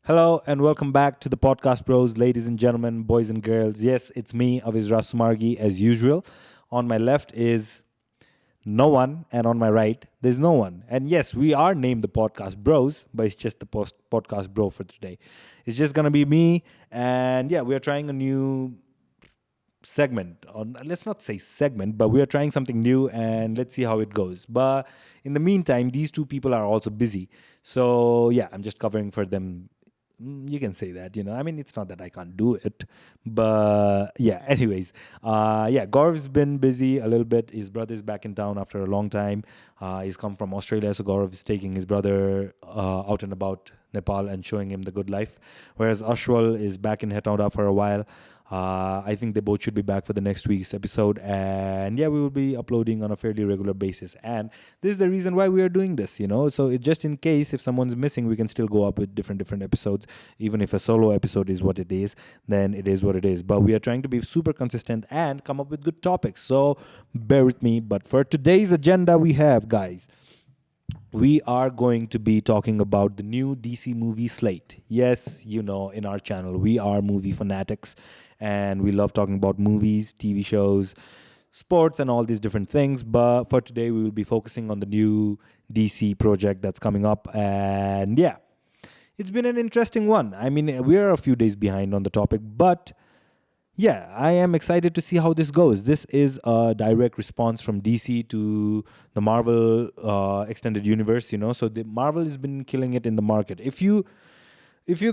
Hello and welcome back to the podcast, bros, ladies and gentlemen, boys and girls. Yes, it's me, Avizra Sumargi, as usual. On my left is no one, and on my right, there's no one. And yes, we are named the podcast bros, but it's just the podcast bro for today. It's just gonna be me, and yeah, we are trying a new segment, or let's not say segment, but we are trying something new, and let's see how it goes. But in the meantime, these two people are also busy, so yeah, I'm just covering for them. You can say that, I mean, it's not that I can't do it, but yeah. Anyways, yeah, Gaurav's been busy a little bit. His brother is back in town after a long time. He's come from Australia, so Gaurav is taking his brother out and about Nepal and showing him the good life, whereas Ashwal is back in Hetauda for a while. I think they both should be back for the next week's episode. And yeah, we will be uploading on a fairly regular basis. And this is the reason why we are doing this. So just in case if someone's missing, we can still go up with different episodes. Even if a solo episode is what it is, then it is what it is. But we are trying to be super consistent and come up with good topics. So bear with me. But for today's agenda, we have, guys, we are going to be talking about the new DC movie slate. Yes, in our channel, we are movie fanatics and we love talking about movies, TV shows, sports, and all these different things. But for today, we will be focusing on the new DC project that's coming up. And yeah, it's been an interesting one. I mean, we are a few days behind on the topic, but yeah, I am excited to see how this goes. This is a direct response from DC to the Marvel extended universe. So the Marvel has been killing it in the market. If you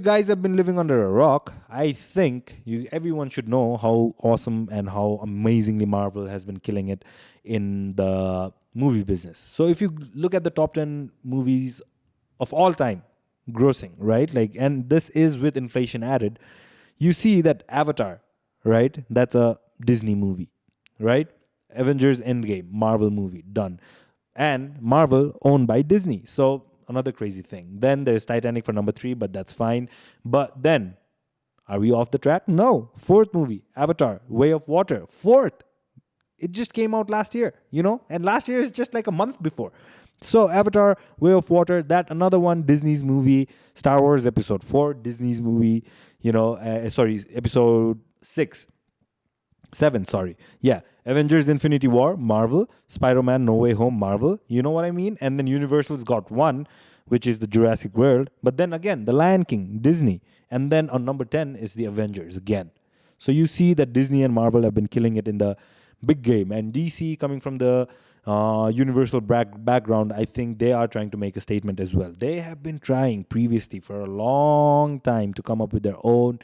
guys have been living under a rock, I think everyone should know how awesome and how amazingly Marvel has been killing it in the movie business. So if you look at the top 10 movies of all time grossing, right? And this is with inflation added, you see that Avatar, right? That's a Disney movie, right? Avengers Endgame, Marvel movie, done. And Marvel owned by Disney. So another crazy thing. Then there's Titanic for number 3, but that's fine. But then, are we off the track? No. Fourth movie, Avatar, Way of Water. Fourth. It just came out last year. And last year is just like a month before. So Avatar, Way of Water, that another one, Disney's movie, Star Wars Episode 4, Disney's movie, Episode 6. 7, sorry. Yeah. Avengers Infinity War, Marvel. Spider-Man No Way Home, Marvel. You know what I mean? And then Universal's got one, which is the Jurassic World. But then again, The Lion King, Disney. And then on number 10 is the Avengers again. So you see that Disney and Marvel have been killing it in the big game. And DC, coming from the Universal background, I think they are trying to make a statement as well. They have been trying previously for a long time to come up with their own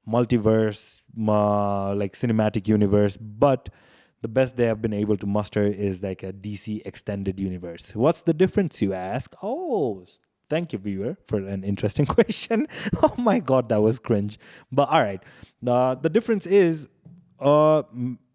multiverse, like cinematic universe, but the best they have been able to muster is like a DC extended universe. What's the difference, you ask? Oh, thank you, viewer, for an interesting question. Oh my god, that was cringe. But all right, the difference is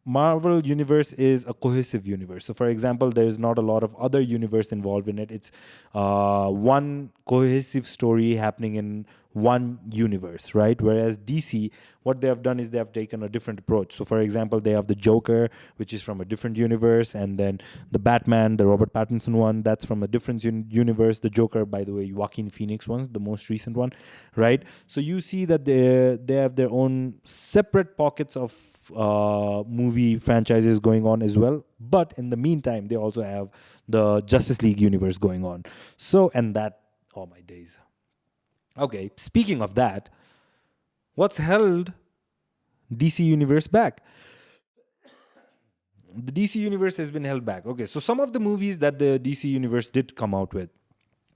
Marvel universe is a cohesive universe. So for example, there's not a lot of other universe involved in it. It's one cohesive story happening in one universe, right? Whereas DC, what they have done is they have taken a different approach. So for example, they have the Joker, which is from a different universe, and then the Batman, the Robert Pattinson one, that's from a different universe. The Joker, by the way, Joaquin Phoenix one, the most recent one, right? So you see that they have their own separate pockets of movie franchises going on as well, but in the meantime they also have the Justice League universe going on. So, and that, oh my days. Okay, speaking of that, what's held DC universe back? The DC universe has been held back. Okay, so some of the movies that the DC universe did come out with,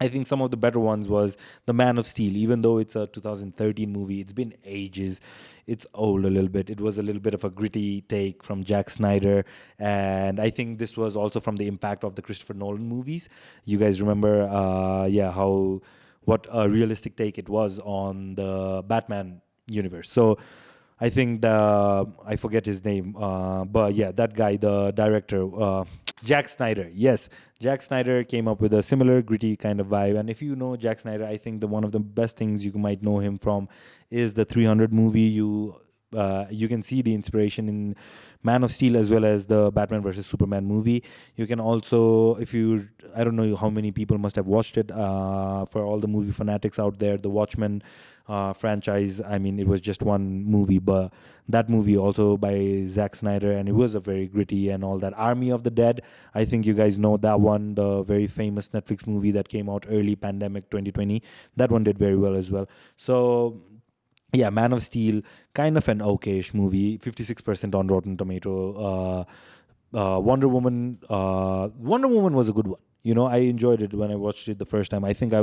I think some of the better ones was The Man of Steel. Even though it's a 2013 movie, it's been ages. It's old a little bit. It was a little bit of a gritty take from Jack Snyder. And I think this was also from the impact of the Christopher Nolan movies. You guys remember, what a realistic take it was on the Batman universe. So I think I forget his name, but yeah, that guy, the director, Jack Snyder. Yes, Jack Snyder came up with a similar gritty kind of vibe. And if you know Jack Snyder, I think one of the best things you might know him from is the 300 movie. You can see the inspiration in Man of Steel as well as the Batman versus Superman movie. You can also, if you, I don't know how many people must have watched it. For all the movie fanatics out there, the Watchmen franchise. I mean, it was just one movie, but that movie also by Zack Snyder, and it was a very gritty and all that. Army of the Dead. I think you guys know that one, the very famous Netflix movie that came out early pandemic 2020. That one did very well as well. So yeah, Man of Steel, kind of an okayish movie, 56% on Rotten Tomato. Wonder Woman was a good one. You know, I enjoyed it when I watched it the first time. I forget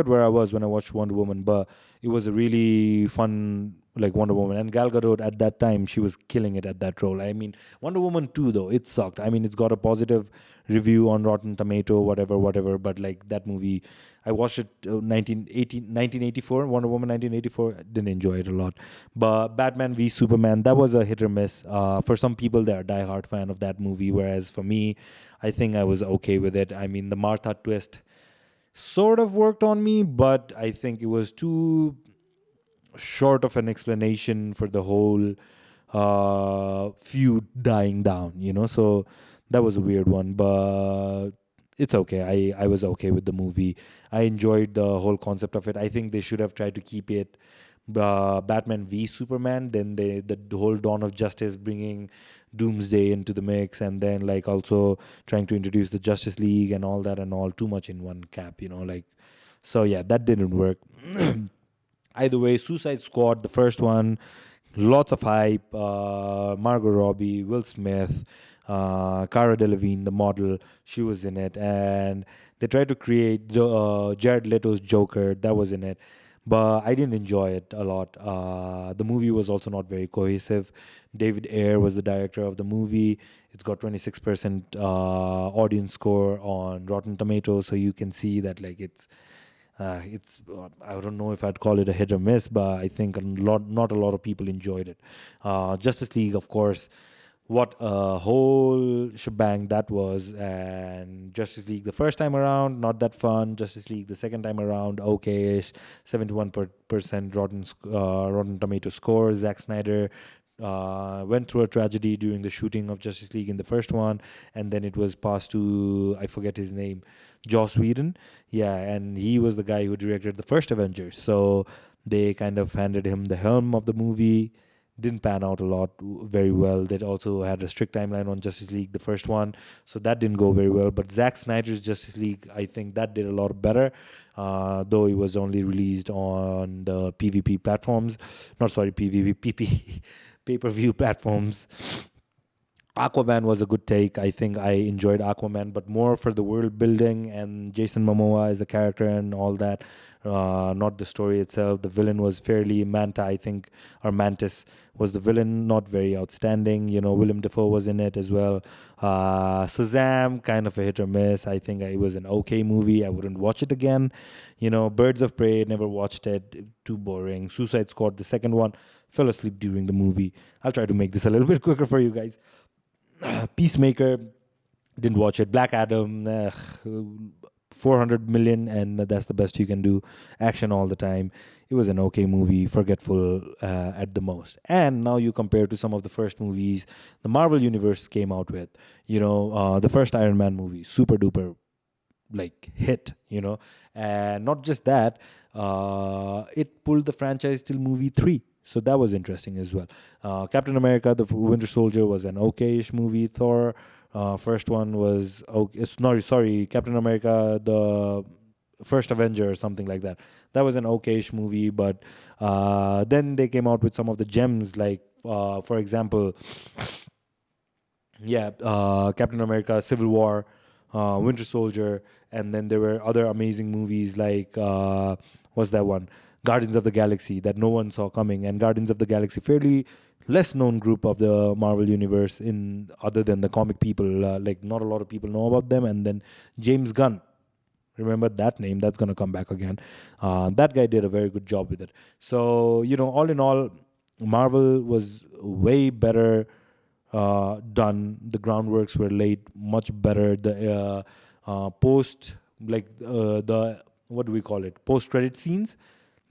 where I was when I watched Wonder Woman, but it was a really fun, like Wonder Woman. And Gal Gadot at that time, she was killing it at that role. I mean, Wonder Woman 2, though, it sucked. I mean, it's got a positive review on Rotten Tomato, whatever, but like that movie, I watched it 1984, Wonder Woman 1984. Didn't enjoy it a lot. But Batman v Superman, that was a hit or miss. For some people, they're a diehard fan of that movie, whereas for me, I think I was okay with it. I mean, the Martha twist sort of worked on me, but I think it was too short of an explanation for the whole feud dying down, you know? So that was a weird one, but it's okay. I was okay with the movie. I enjoyed the whole concept of it. I think they should have tried to keep it Batman v Superman, then the whole Dawn of Justice, bringing Doomsday into the mix, and then like also trying to introduce the Justice League and all that and all too much in one cap, you know, like. So yeah, that didn't work. Either way, Suicide Squad, the first one, lots of hype. Margot Robbie, Will Smith, Cara Delevingne, the model, she was in it, and they tried to create Jared Leto's Joker. That was in it, but I didn't enjoy it a lot. The movie was also not very cohesive. David Ayer was the director of the movie. It's got 26% audience score on Rotten Tomatoes, so you can see that like it's I don't know if I'd call it a hit or miss, but I think not a lot of people enjoyed it. Justice League, of course, what a whole shebang that was. And Justice League the first time around, not that fun. Justice League the second time around, okay-ish. 71% Rotten Tomato score. Zack Snyder went through a tragedy during the shooting of Justice League in the first one, and then it was passed to, I forget his name, Joss Whedon. Yeah, and he was the guy who directed the first Avengers. So they kind of handed him the helm of the movie. Didn't pan out a lot very well. They also had a strict timeline on Justice League, the first one, so that didn't go very well. But Zack Snyder's Justice League, I think that did a lot better, though it was only released on the PvP platforms. Not sorry, PvP, PP, pay-per-view platforms. Aquaman was a good take. I think I enjoyed Aquaman, but more for the world building and Jason Momoa as a character and all that, not the story itself. The villain was fairly Manta, I think, or Mantis was the villain, not very outstanding. You know, Willem Dafoe was in it as well. Shazam, kind of a hit or miss. I think it was an okay movie. I wouldn't watch it again. You know, Birds of Prey, never watched it. Too boring. Suicide Squad, the second one, fell asleep during the movie. I'll try to make this a little bit quicker for you guys. Peacemaker, didn't watch it. Black Adam, 400 million, and that's the best you can do. Action all the time. It was an okay movie, forgetful at the most. And now you compare to some of the first movies the Marvel Universe came out with. You know, the first Iron Man movie, super duper, like hit. You know, and not just that, it pulled the franchise till movie 3. So that was interesting as well. Captain America, the Winter Soldier was an okayish movie. Thor, first one was okay. Sorry, Captain America, the first Avenger or something like that. That was an okayish movie, but then they came out with some of the gems, like for example, yeah, Captain America, Civil War, Winter Soldier, and then there were other amazing movies like what's that one? Guardians of the Galaxy that no one saw coming, and Guardians of the Galaxy, fairly less known group of the Marvel universe in other than the comic people. Like not a lot of people know about them. And then James Gunn, remember that name? That's gonna come back again. That guy did a very good job with it. So you know, all in all, Marvel was way better done. The groundworks were laid much better. The post, like the what do we call it? Post credit scenes,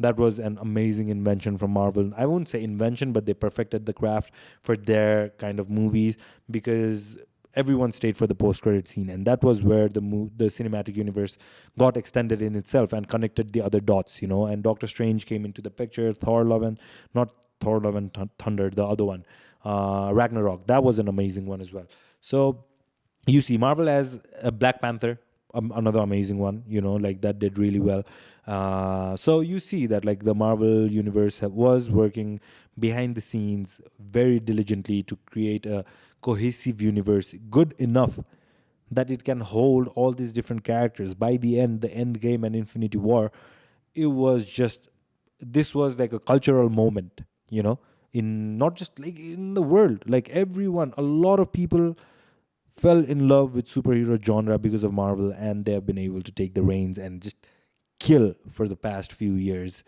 That was an amazing invention from Marvel. I won't say invention, but they perfected the craft for their kind of movies, because everyone stayed for the post-credit scene, and that was where the cinematic universe got extended in itself and connected the other dots. And Doctor Strange came into the picture. Thor: Love and not Thor: Love and Thunder, the other one, Ragnarok. That was an amazing one as well. So you see Marvel as a Black Panther, another amazing one, like that did really well. So you see that like the Marvel universe was working behind the scenes very diligently to create a cohesive universe, good enough that it can hold all these different characters. By the end, the End Game and Infinity War, it was just, this was like a cultural moment, in not just like in the world, like everyone, a lot of people fell in love with superhero genre because of Marvel, and they have been able to take the reins and just kill for the past few years.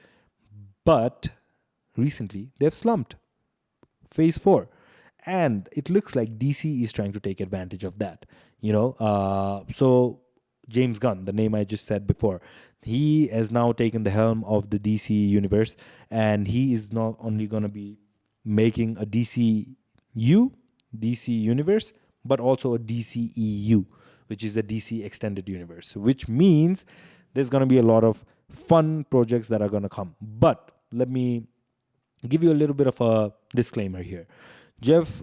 But recently, they've slumped. Phase 4. And it looks like DC is trying to take advantage of that. So James Gunn, the name I just said before, he has now taken the helm of the DC universe, and he is not only going to be making a DC universe, but also a DCEU, which is the DC extended universe, which means there's going to be a lot of fun projects that are going to come. But let me give you a little bit of a disclaimer here. Jeff,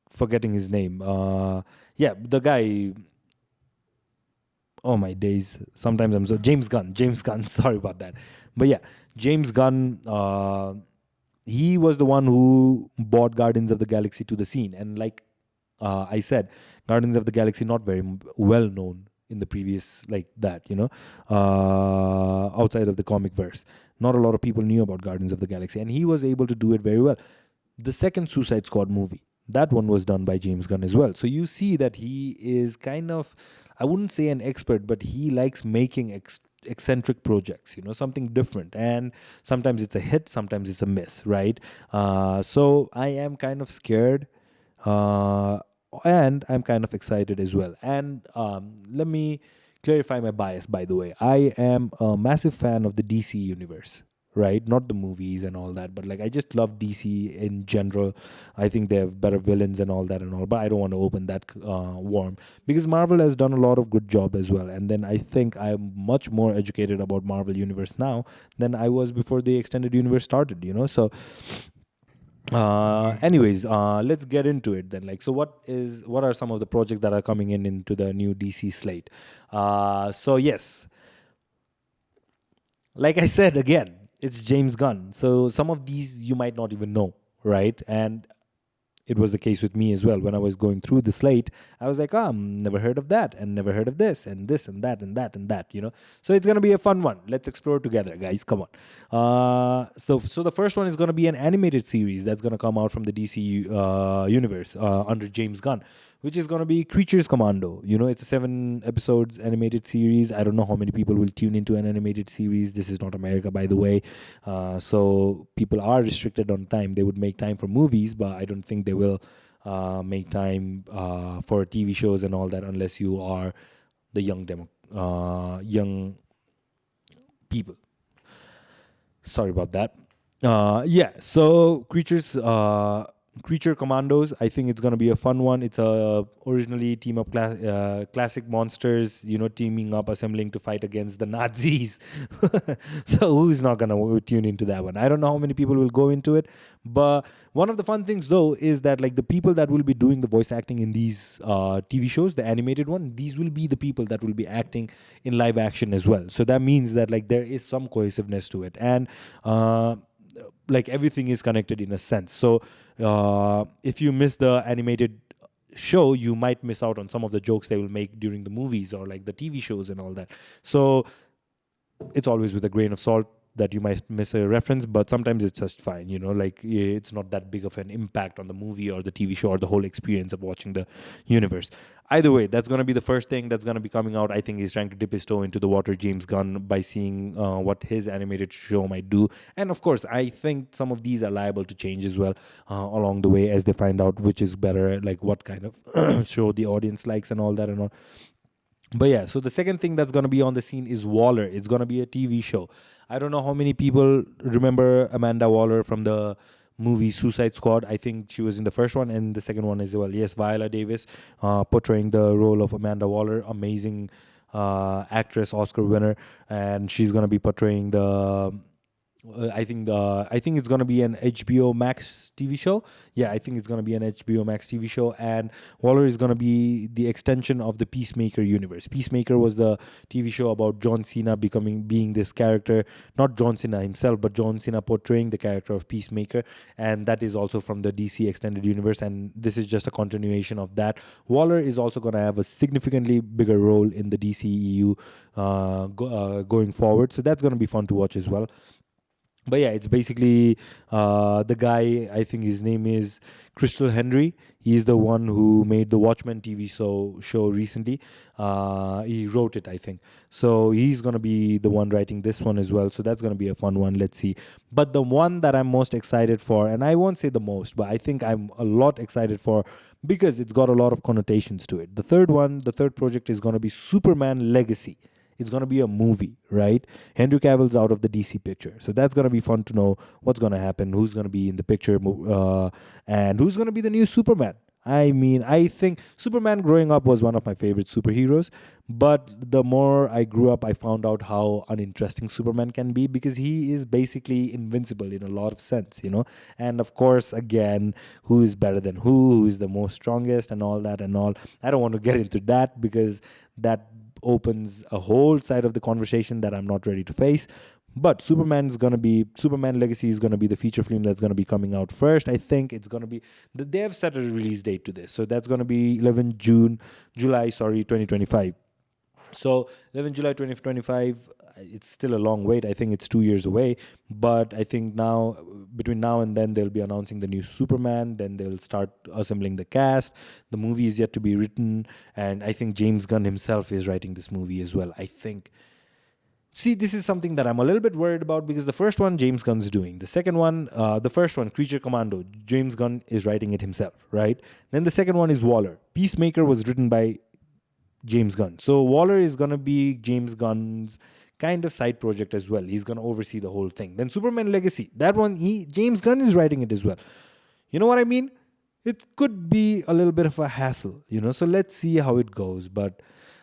forgetting his name. The guy. Oh my days! Sometimes I'm so James Gunn. James Gunn. Sorry about that. But yeah, James Gunn. He was the one who brought Guardians of the Galaxy to the scene, and like I said, Guardians of the Galaxy not very well known in the previous like that, outside of the comic verse. Not a lot of people knew about Guardians of the Galaxy, and he was able to do it very well. The second Suicide Squad movie, that one was done by James Gunn as well. So you see that he is kind of, I wouldn't say an expert, but he likes making eccentric projects, something different. And sometimes it's a hit, sometimes it's a miss, right? So I am kind of scared. And I'm kind of excited as well. And let me clarify my bias, by the way. I am a massive fan of the DC universe, right? Not the movies and all that, but like I just love DC in general. I think they have better villains and all that and all, but I don't want to open that worm, because Marvel has done a lot of good job as well. And then I think I'm much more educated about Marvel universe now than I was before the extended universe started, So anyways, let's get into it then. Like, so what are some of the projects that are coming into the new DC slate? So yes, like I said again, it's James Gunn. So some of these you might not even know, right? And it was the case with me as well. When I was going through the slate, I was like, never heard of that, and never heard of this, and this, and that, and that, and that, So it's going to be a fun one. Let's explore together, guys. Come on. So the first one is going to be an animated series that's going to come out from the DC universe under James Gunn, which is going to be Creatures Commando. It's a 7 episodes animated series. I don't know how many people will tune into an animated series. This is not America, by the way. So people are restricted on time. They would make time for movies, but I don't think they will make time for TV shows and all that unless you are the young people. Sorry about that. So Creature Commandos, I think it's going to be a fun one. It's a originally team of classic monsters, teaming up, assembling to fight against the Nazis. So who's not going to tune into that one? I don't know how many people will go into it, but one of the fun things though is that like the people that will be doing the voice acting in these TV shows, the animated one, these will be the people that will be acting in live action as well. So that means that like there is some cohesiveness to it, and like everything is connected in a sense. So if you miss the animated show, you might miss out on some of the jokes they will make during the movies or like the TV shows and all that. So it's always with a grain of salt that you might miss a reference, but sometimes it's just fine, like it's not that big of an impact on the movie or the TV show or the whole experience of watching the universe. Either way, that's going to be the first thing that's going to be coming out. I think he's trying to dip his toe into the water, James Gunn, by seeing what his animated show might do. And of course, I think some of these are liable to change as well along the way as they find out which is better, like what kind of show the audience likes and all that and all. But yeah, so the second thing that's going to be on the scene is Waller. It's going to be a TV show. I don't know how many people remember Amanda Waller from the movie Suicide Squad. I think she was in the first one and the second one as well. Yes, Viola Davis portraying the role of Amanda Waller. Amazing actress, Oscar winner. And she's going to be portraying I think it's gonna be an HBO Max TV show. Yeah, I think it's gonna be an HBO Max TV show, and Waller is gonna be the extension of the Peacemaker universe. Peacemaker was the TV show about John Cena being this character, not John Cena himself, but John Cena portraying the character of Peacemaker, and that is also from the DC extended universe. And this is just a continuation of that. Waller is also gonna have a significantly bigger role in the DCEU going forward, so that's gonna be fun to watch as well. But yeah, it's basically the guy. I think his name is Crystal Henry. He's the one who made the Watchmen TV show recently. He wrote it, I think. So he's gonna be the one writing this one as well. So that's gonna be a fun one. Let's see. But the one that I'm most excited for, and I won't say the most, but I think I'm a lot excited for because it's got a lot of connotations to it. The third project is gonna be Superman Legacy. It's going to be a movie, right? Henry Cavill's out of the DC picture. So that's going to be fun to know what's going to happen, who's going to be in the picture, and who's going to be the new Superman. I mean, I think Superman growing up was one of my favorite superheroes, but the more I grew up, I found out how uninteresting Superman can be because he is basically invincible in a lot of sense, you know? And of course, again, who is better than who is the most strongest, and all that and all. I don't want to get into that because that opens a whole side of the conversation that I'm not ready to face. But Superman Legacy is gonna be the feature film that's gonna be coming out first. I think it's gonna be they have set a release date to this, so that's gonna be 11 July, 2025. So 11 July 2025, it's still a long wait. I think it's 2 years away. But I think now, between now and then, they'll be announcing the new Superman. Then they'll start assembling the cast. The movie is yet to be written. And I think James Gunn himself is writing this movie as well. I think. See, this is something that I'm a little bit worried about because the first one, James Gunn's doing. The first one, Creature Commando, James Gunn is writing it himself, right? Then the second one is Waller. Peacemaker was written by James Gunn. So Waller is going to be James Gunn's kind of side project as well. He's going to oversee the whole thing. Then Superman Legacy. That one, James Gunn is writing it as well. You know what I mean? It could be a little bit of a hassle, you know. So let's see how it goes. But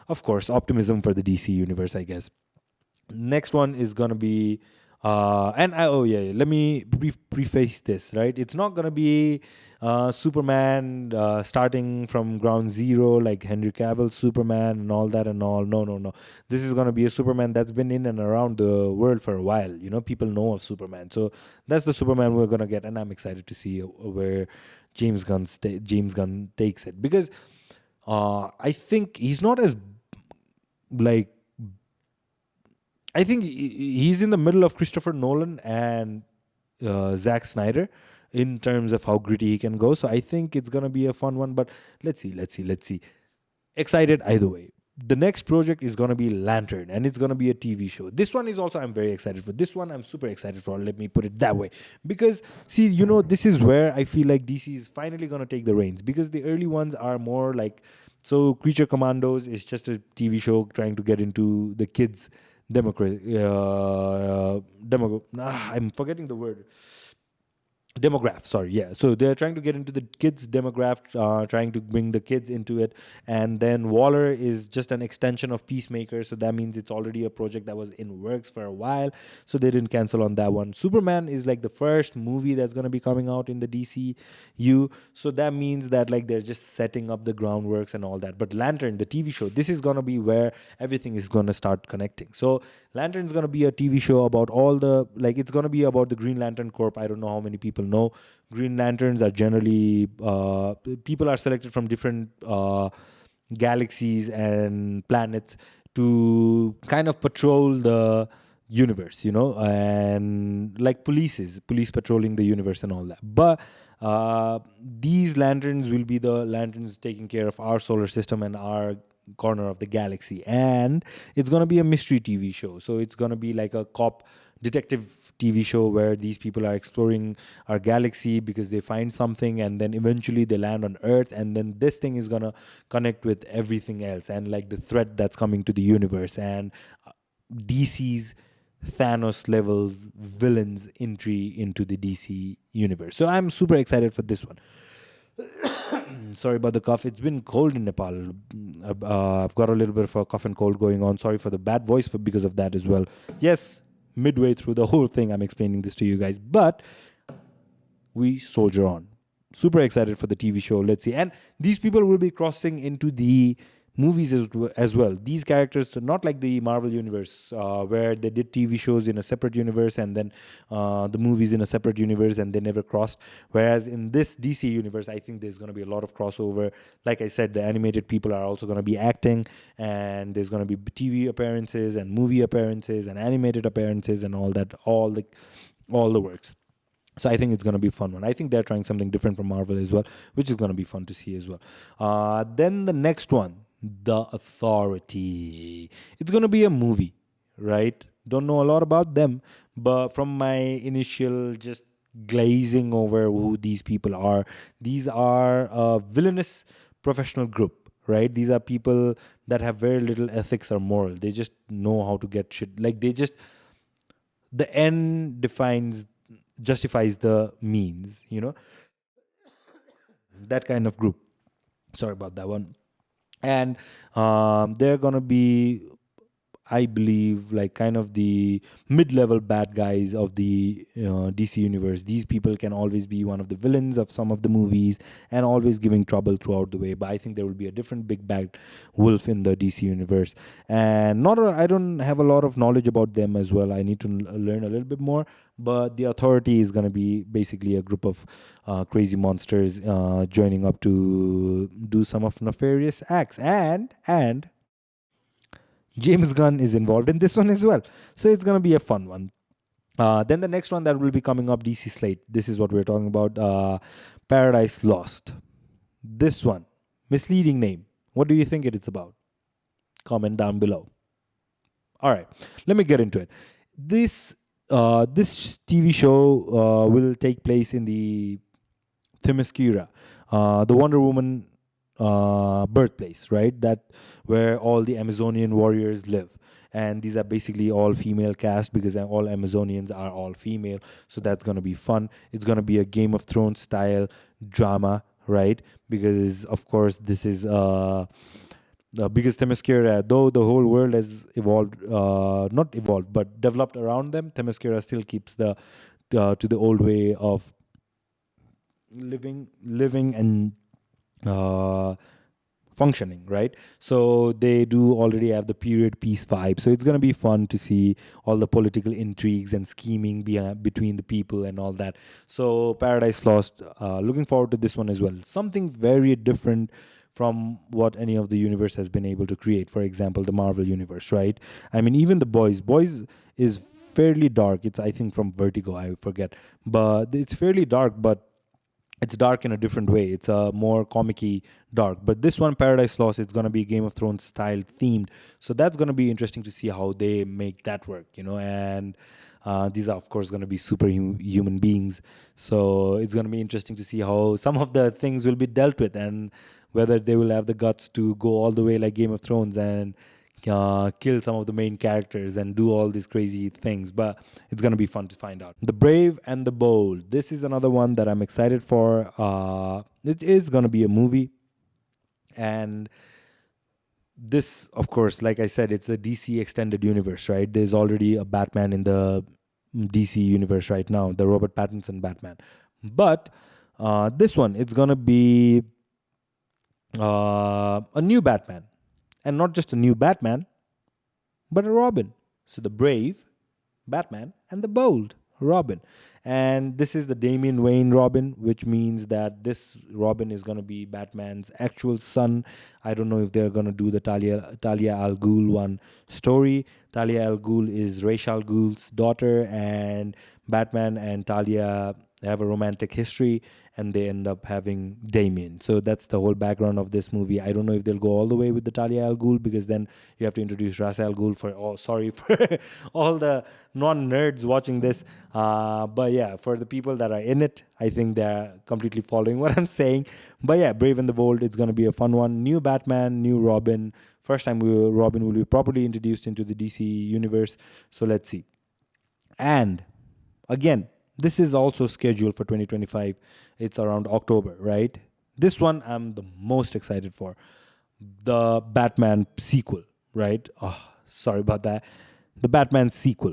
of course, optimism for the DC universe, I guess. Next one is going to be oh yeah, let me preface this, right? It's not gonna be Superman starting from ground zero like Henry Cavill's Superman and all that and all. No, no, no. This is gonna be a Superman that's been in and around the world for a while. You know, people know of Superman, so that's the Superman we're gonna get, and I'm excited to see where James Gunn takes it because I think he's not as like I think he's in the middle of Christopher Nolan and Zack Snyder in terms of how gritty he can go. So I think it's gonna be a fun one. But let's see. Excited either way. The next project is gonna be Lantern, and it's gonna be a TV show. This one is also I'm very excited for. This one I'm super excited for. Let me put it that way, because see, you know, this is where I feel like DC is finally gonna take the reins because the early ones are more like Creature Commandos is just a TV show trying to get into the kids I'm forgetting the word. Demograph, sorry, yeah. So they're trying to get into the kids demograph, trying to bring the kids into it. And then Waller is just an extension of Peacemaker, so that means it's already a project that was in works for a while, so they didn't cancel on that one. Superman is like the first movie that's going to be coming out in the DCU, so that means that like they're just setting up the groundworks and all that. But Lantern, the TV show, this is going to be where everything is going to start connecting. So Lantern's going to be a TV show about it's going to be about the Green Lantern Corp. I don't know how many people know. Green Lanterns are generally people are selected from different galaxies and planets to kind of patrol the universe, you know, and like police patrolling the universe and all that. But these lanterns will be the lanterns taking care of our solar system and our corner of the galaxy, and it's going to be a mystery TV show. So it's going to be like a cop detective TV show where these people are exploring our galaxy because they find something, and then eventually they land on Earth, and then this thing is gonna connect with everything else, and like the threat that's coming to the universe, and DC's Thanos level villains entry into the DC universe. So I'm super excited for this one. Sorry about the cough. It's been cold in Nepal. I've got a little bit of a cough and cold going on. Sorry for the bad voice because of that as well. Yes, midway through the whole thing, I'm explaining this to you guys, but we soldier on. Super excited for the TV show. Let's see. And these people will be crossing into the movies as well. These characters, not like the Marvel universe, where they did TV shows in a separate universe and then the movies in a separate universe and they never crossed. Whereas in this DC universe, I think there's going to be a lot of crossover. Like I said, the animated people are also going to be acting, and there's going to be TV appearances and movie appearances and animated appearances and all that, all the works. So I think it's going to be a fun one. I think they're trying something different from Marvel as well, which is going to be fun to see as well. Then the next one, The Authority. It's going to be a movie, right? Don't know a lot about them, but from my initial just glazing over who these people are, these are a villainous professional group, right? These are people that have very little ethics or moral. They just know how to get shit. Like the end justifies the means, that kind of group. Sorry about that one. And they're gonna be, I believe, like kind of the mid-level bad guys of the DC universe. These people can always be one of the villains of some of the movies and always giving trouble throughout the way. But I think there will be a different big bad wolf in the DC universe. And I don't have a lot of knowledge about them as well. I need to learn a little bit more. But the Authority is going to be basically a group of crazy monsters joining up to do some of nefarious acts. And James Gunn is involved in this one as well. So it's going to be a fun one. Then the next one that will be coming up, DC Slate. This is what we're talking about. Paradise Lost. This one, misleading name. What do you think it is about? Comment down below. All right, let me get into it. This TV show will take place in the Themyscira, the Wonder Woman birthplace, right? That where all the Amazonian warriors live. And these are basically all female cast because all Amazonians are all female. So that's going to be fun. It's going to be a Game of Thrones style drama, right? Because, of course, this is the biggest Themyscira, though the whole world has evolved, not evolved, but developed around them, Themyscira still keeps to the old way of living and functioning, right? So they do already have the period piece vibe. So it's going to be fun to see all the political intrigues and scheming between the people and all that. So Paradise Lost, looking forward to this one as well. Something very different from what any of the universe has been able to create. For example, the Marvel universe, right? I mean, even the Boys is fairly dark. It's, I think, from Vertigo, I forget. But it's fairly dark, but it's dark in a different way. It's a more comic-y dark. But this one, Paradise Lost, it's going to be Game of Thrones style themed. So that's going to be interesting to see how they make that work, and these are, of course, going to be human beings. So it's going to be interesting to see how some of the things will be dealt with and whether they will have the guts to go all the way like Game of Thrones and kill some of the main characters and do all these crazy things. But it's going to be fun to find out. The Brave and the Bold. This is another one that I'm excited for. It is going to be a movie. And this, of course, like I said, it's a DC extended universe, right? There's already a Batman in the DC universe right now, the Robert Pattinson Batman. But this one, it's going to be a new Batman. And not just a new Batman, but a Robin. So the Brave Batman and the Bold Robin. And this is the Damian Wayne Robin, which means that this Robin is going to be Batman's actual son. I don't know if they're going to do the Talia al Ghul one story. Talia al Ghul is Ra's al Ghul's daughter, and Batman and Talia They have a romantic history, and they end up having Damien. So that's the whole background of this movie. I don't know if they'll go all the way with the Talia al Ghul, because then you have to introduce Ras al Ghul for, oh, sorry for all the non-nerds watching this. But yeah, for the people that are in it, I think they're completely following what I'm saying. But yeah, Brave and the Bold, it's going to be a fun one. New Batman, new Robin. First time Robin will be properly introduced into the DC universe. So let's see. And again, this is also scheduled for 2025. It's around October, right? This one I'm the most excited for. The Batman sequel, right? Oh, sorry about that. The Batman sequel.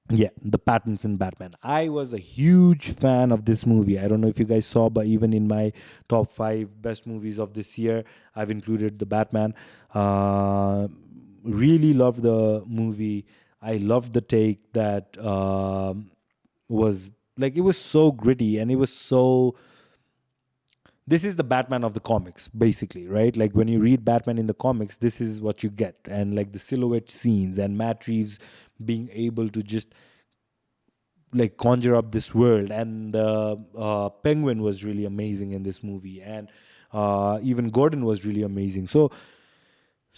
Yeah, the Pattinson Batman. I was a huge fan of this movie. I don't know if you guys saw, but even in my top 5 best movies of this year, I've included the Batman. Really loved the movie. I loved the take that was like, it was so gritty, and it was so, this is the Batman of the comics, basically, right? Like when you read Batman in the comics, this is what you get. And like the silhouette scenes, and Matt Reeves being able to just like conjure up this world. And the Penguin was really amazing in this movie. And even Gordon was really amazing. So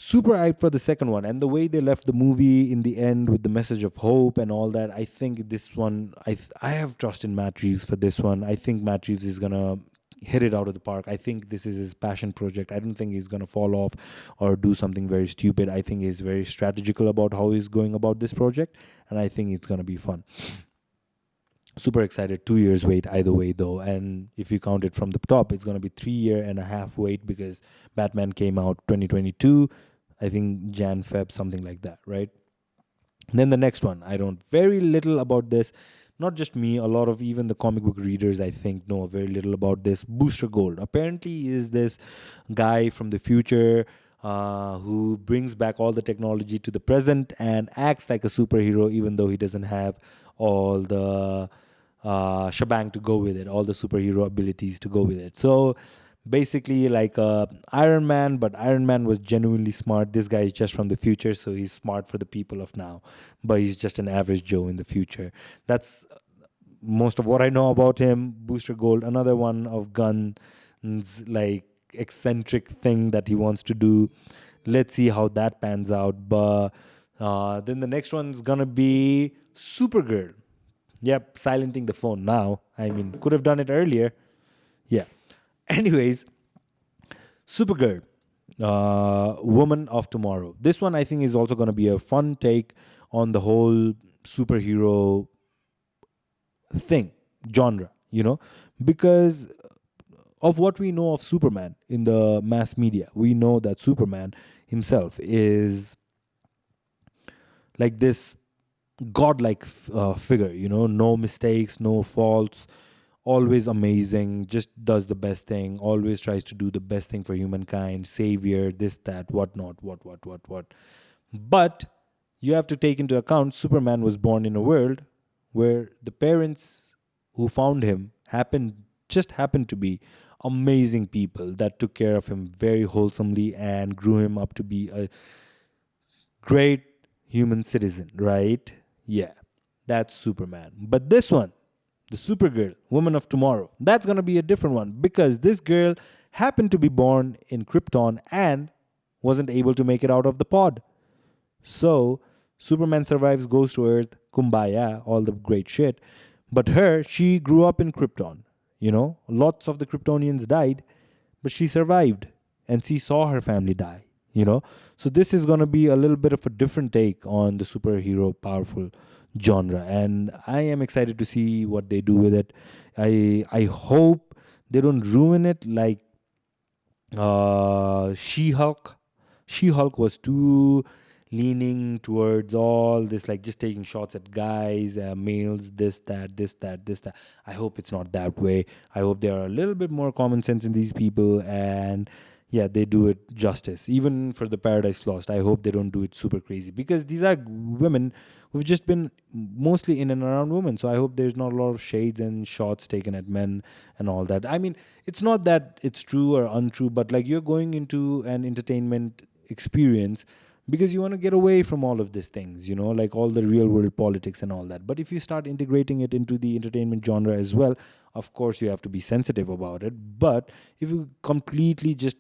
super hyped for the second one, and the way they left the movie in the end with the message of hope and all that. I think this one, I have trust in Matt Reeves for this one. I think Matt Reeves is gonna hit it out of the park. I think this is his passion project. I don't think he's gonna fall off or do something very stupid. I think he's very strategical about how he's going about this project, and I think it's gonna be fun. Super excited. 2 years wait either way though, and if you count it from the top, it's going to be 3.5 year wait, because Batman came out 2022, I think Jan Feb, something like that, right? Then the next one, I don't very little about this. Not just me, a lot of even the comic book readers, I think, know very little about this. Booster Gold apparently is this guy from the future who brings back all the technology to the present and acts like a superhero, even though he doesn't have all the shebang to go with it, all the superhero abilities to go with it. So basically, like Iron Man, but Iron Man was genuinely smart. This guy is just from the future, so he's smart for the people of now, but he's just an average Joe in the future. That's most of what I know about him. Booster Gold, another one of Gunn's like eccentric thing that he wants to do. Let's see how that pans out. But then the next one's gonna be Supergirl. Yep, silencing the phone now. I mean, could have done it earlier. Yeah. Anyways, Supergirl, Woman of Tomorrow. This one I think is also going to be a fun take on the whole superhero thing, genre, because of what we know of Superman in the mass media. We know that Superman himself is like this godlike figure, no mistakes, no faults, always amazing, just does the best thing, always tries to do the best thing for humankind, savior, this, that, whatnot, what. But you have to take into account Superman was born in a world where the parents who found him happened to be amazing people that took care of him very wholesomely and grew him up to be a great human citizen, right? Yeah, that's Superman. But this one, the Supergirl, Woman of Tomorrow, that's going to be a different one, because this girl happened to be born in Krypton and wasn't able to make it out of the pod. So Superman survives, goes to Earth, kumbaya, all the great shit. But she grew up in Krypton. Lots of the Kryptonians died, but she survived and she saw her family die. So this is going to be a little bit of a different take on the superhero powerful genre, and I am excited to see what they do with it. I hope they don't ruin it like She-Hulk. She-Hulk was too leaning towards all this, like just taking shots at guys, males, this, that. I hope it's not that way. I hope there are a little bit more common sense in these people, and yeah, they do it justice. Even for the Paradise Lost, I hope they don't do it super crazy, because these are women who've just been mostly in and around women. So I hope there's not a lot of shades and shots taken at men and all that. I mean, it's not that it's true or untrue, but like you're going into an entertainment experience because you want to get away from all of these things, like all the real world politics and all that. But if you start integrating it into the entertainment genre as well, of course you have to be sensitive about it. But if you completely just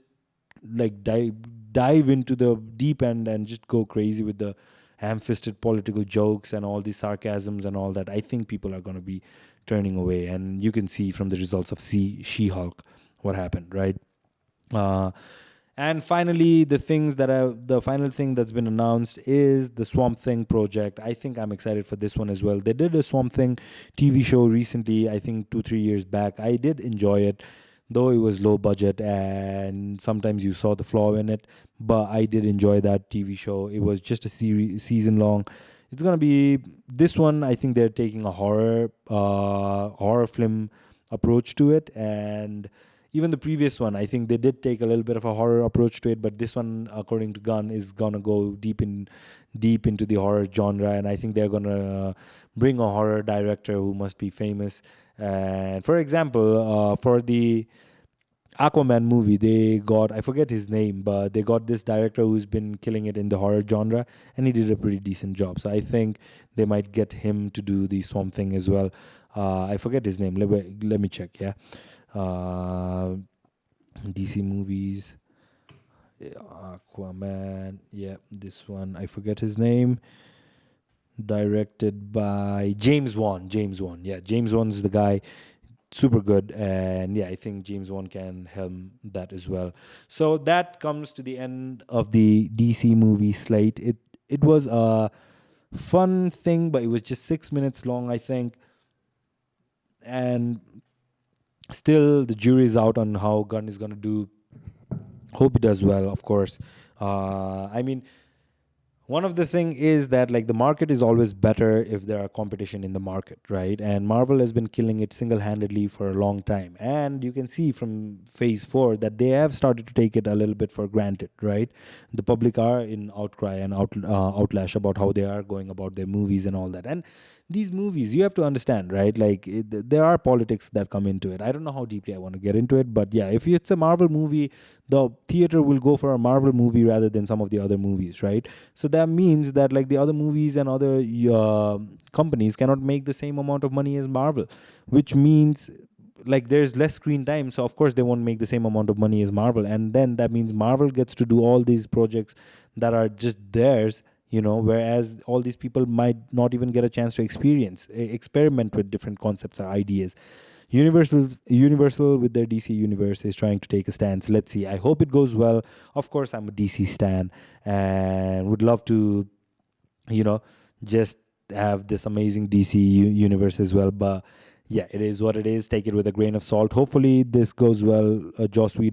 like dive into the deep end and just go crazy with the ham-fisted political jokes and all these sarcasms and all that, I think people are going to be turning away. And you can see from the results of She-Hulk what happened, right? uh, and finally, the final thing that's been announced is the Swamp Thing project. I think I'm excited for this one as well. They did a Swamp Thing TV show recently, I think 2-3 years back. I did enjoy it, though it was low budget and sometimes you saw the flaw in it. But I did enjoy that TV show. It was just a season long. It's gonna be this one. I think they're taking a horror film approach to it, and even the previous one, I think they did take a little bit of a horror approach to it, but this one, according to Gunn, is gonna go deep into the horror genre, and I think they're gonna bring a horror director who must be famous. And for example, for the Aquaman movie, they got, I forget his name, but they got this director who's been killing it in the horror genre, and he did a pretty decent job. So I think they might get him to do the Swamp Thing as well. I forget his name. Let me check. Yeah, uh, DC movies, Aquaman. Yeah, this one. I forget his name. Directed by James Wan. James Wan. Yeah, James Wan is the guy. Super good, and yeah, I think James Wan can helm that as well. So that comes to the end of the DC movie slate. It was a fun thing, but it was just 6 minutes long, I think. And still, the jury is out on how Gunn is going to do. Hope he does well, of course. I mean, one of the thing is that like the market is always better if there are competition in the market, right? And Marvel has been killing it single-handedly for a long time, and you can see from phase 4 that they have started to take it a little bit for granted, right? The public are in outcry and outlash about how they are going about their movies and all that. And these movies, you have to understand, right? Like there are politics that come into it. I don't know how deeply I want to get into it, but yeah, if it's a Marvel movie, the theater will go for a Marvel movie rather than some of the other movies, right? So that means that like the other movies and other companies cannot make the same amount of money as Marvel, which means like there's less screen time. So of course they won't make the same amount of money as Marvel, and then that means Marvel gets to do all these projects that are just theirs. Whereas all these people might not even get a chance to experiment with different concepts or ideas. Universal with their DC universe is trying to take a stance. Let's see. I hope it goes well. Of course, I'm a DC stan and would love to, just have this amazing DC universe as well. But yeah, it is what it is. Take it with a grain of salt. Hopefully, this goes well. James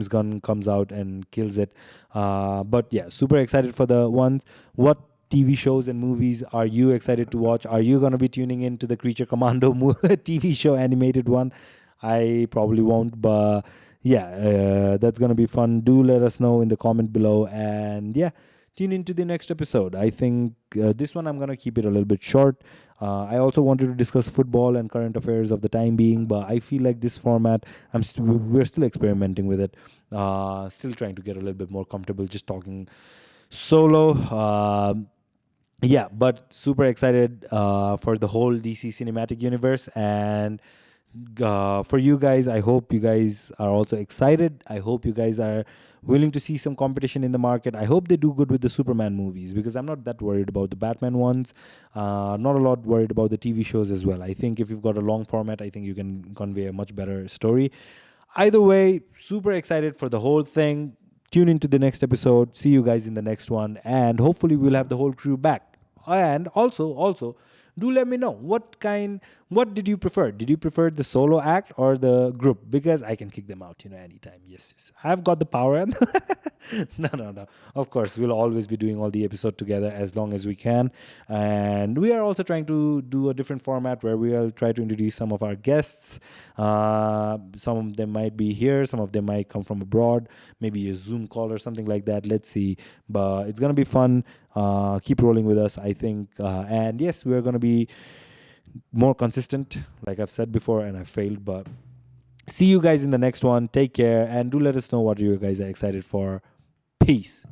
Gunn comes out and kills it. But yeah, super excited for the ones. What TV shows and movies are you excited to watch? Are you going to be tuning into the Creature Commando TV show animated one? I probably won't, but yeah, that's going to be fun. Do let us know in the comment below. And yeah, tune into the next episode. I think this one I'm going to keep it a little bit short. I also wanted to discuss football and current affairs of the time being, but I feel like this format, we're still experimenting with it. Still trying to get a little bit more comfortable just talking solo. Yeah, but super excited for the whole DC cinematic universe. And for you guys, I hope you guys are also excited. I hope you guys are willing to see some competition in the market. I hope they do good with the Superman movies, because I'm not that worried about the Batman ones. Not a lot worried about the TV shows as well. I think if you've got a long format, I think you can convey a much better story. Either way, super excited for the whole thing. Tune into the next episode. See you guys in the next one, and hopefully we'll have the whole crew back. And also, do let me know what did you prefer? Did you prefer the solo act or the group? Because I can kick them out, anytime. Yes. I've got the power. And no. Of course, we'll always be doing all the episode together as long as we can. And we are also trying to do a different format where we'll try to introduce some of our guests. Some of them might be here. Some of them might come from abroad. Maybe a Zoom call or something like that. Let's see. But it's going to be fun. Keep rolling with us, I think. And yes, we're going to be more consistent, like I've said before, and I've failed. But see you guys in the next one. Take care, and do let us know what you guys are excited for. Peace.